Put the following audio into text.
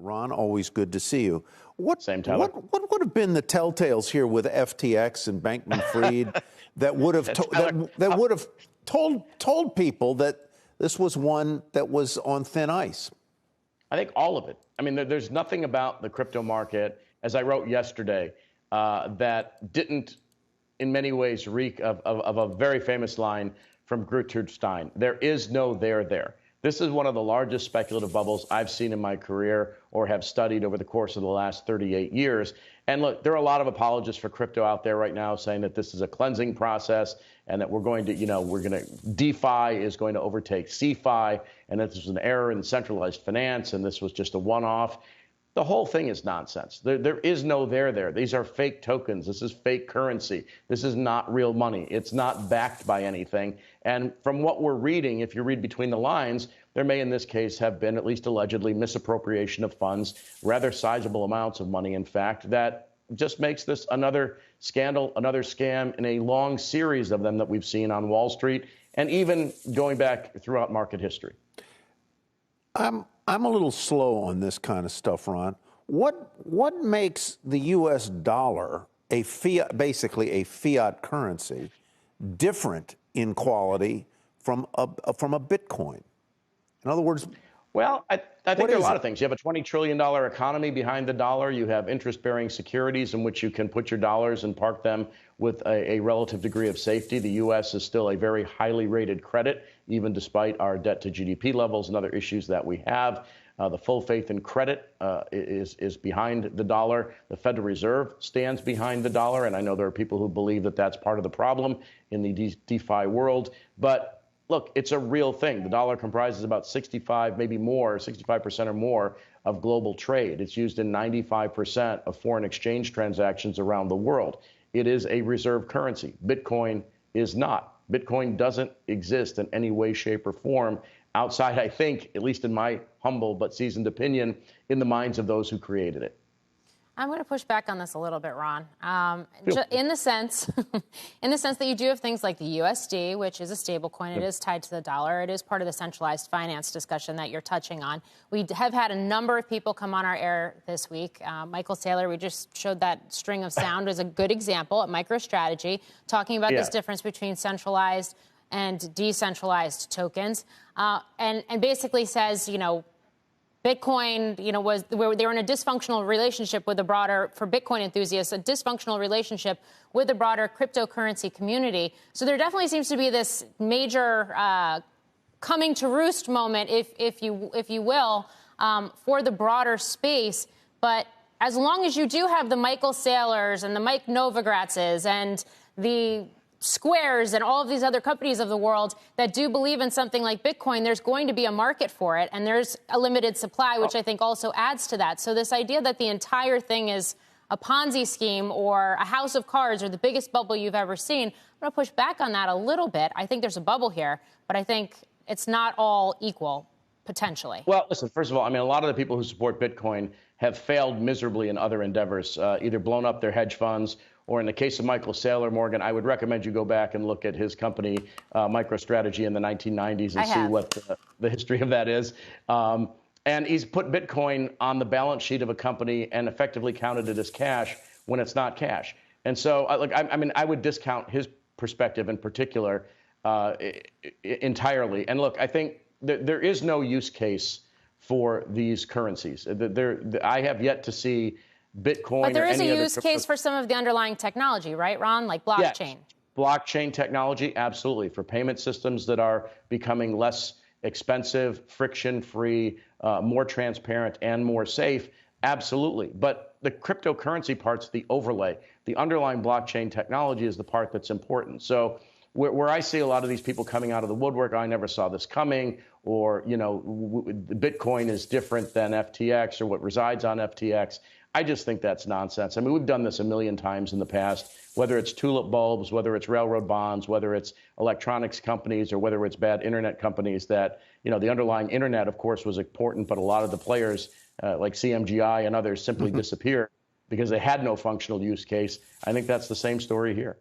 Ron, always good to see you. Same, Tyler. What would have been the telltales here with FTX and Bankman-Fried that would have that would have told people that this was one that was on thin ice? I think all of it. I mean, there's nothing about the crypto market, as I wrote yesterday, that didn't, in many ways, reek of a very famous line from Gertrude Stein. There is no there. This is one of the largest speculative bubbles I've seen in my career or have studied over the course of the last 38 years. And look, there are a lot of apologists for crypto out there right now saying that this is a cleansing process and that DeFi is going to overtake CeFi, and that this was an error in centralized finance and this was just a one-off. The whole thing is nonsense. There is no there. These are fake tokens. This is fake currency. This is not real money. It's not backed by anything. And from what we're reading, if you read between the lines, there may in this case have been, at least allegedly, misappropriation of funds, rather sizable amounts of money, in fact, that just makes this another scandal, another scam in a long series of them that we've seen on Wall Street and even going back throughout market history. I'm a little slow on this kind of stuff, Ron. What makes the U.S. dollar basically a fiat currency, different in quality from a Bitcoin? In other words, well, I think there are a lot of things. You have a $20 trillion economy behind the dollar. You have interest-bearing securities in which you can put your dollars and park them with a relative degree of safety. The U.S. is still a very highly rated credit, even despite our debt to GDP levels and other issues that we have. The full faith in credit is behind the dollar. The Federal Reserve stands behind the dollar, and I know there are people who believe that that's part of the problem in the DeFi world. But look, it's a real thing. The dollar comprises about 65, maybe more, 65% or more of global trade. It's used in 95% of foreign exchange transactions around the world. It is a reserve currency. Bitcoin is not. Bitcoin doesn't exist in any way, shape, or form outside, I think, at least in my humble but seasoned opinion, in the minds of those who created it. I'm going to push back on this a little bit, Ron. In the sense that you do have things like the USD, which is a stable coin. It is tied to the dollar. It is part of the centralized finance discussion that you're touching on. We have had a number of people come on our air this week. Michael Saylor, we just showed that string of sound, is a good example at MicroStrategy, talking about this difference between centralized and decentralized tokens, and basically says, Bitcoin, they were in a dysfunctional relationship with the broader, for Bitcoin enthusiasts, a dysfunctional relationship with the broader cryptocurrency community. So there definitely seems to be this major coming to roost moment, if you will, for the broader space. But as long as you do have the Michael Saylors and the Mike Novogratzes and the Squares and all of these other companies of the world that do believe in something like Bitcoin, there's going to be a market for it, and there's a limited supply, which I think also adds to that. So this idea that the entire thing is a Ponzi scheme or a house of cards or the biggest bubble you've ever seen, I'm going to push back on that a little bit. I think there's a bubble here, but I think it's not all equal, potentially. Well, listen, first of all, I mean, a lot of the people who support Bitcoin have failed miserably in other endeavors, either blown up their hedge funds, or in the case of Michael Saylor, Morgan, I would recommend you go back and look at his company, MicroStrategy, in the 1990s and see what the history of that is. And he's put Bitcoin on the balance sheet of a company and effectively counted it as cash when it's not cash. And so, I would discount his perspective in particular entirely. And look, I think there is no use case for these currencies. I have yet to see Bitcoin. But there is a use case for some of the underlying technology, right, Ron? Like blockchain. Yes. Blockchain technology, absolutely. For payment systems that are becoming less expensive, friction-free, more transparent, and more safe, absolutely. But the cryptocurrency part's the overlay. The underlying blockchain technology is the part that's important. So where I see a lot of these people coming out of the woodwork, I never saw this coming, or, Bitcoin is different than FTX or what resides on FTX. I just think that's nonsense. I mean, we've done this a million times in the past, whether it's tulip bulbs, whether it's railroad bonds, whether it's electronics companies, or whether it's bad internet companies that, the underlying internet, of course, was important, but a lot of the players like CMGI and others simply disappeared because they had no functional use case. I think that's the same story here.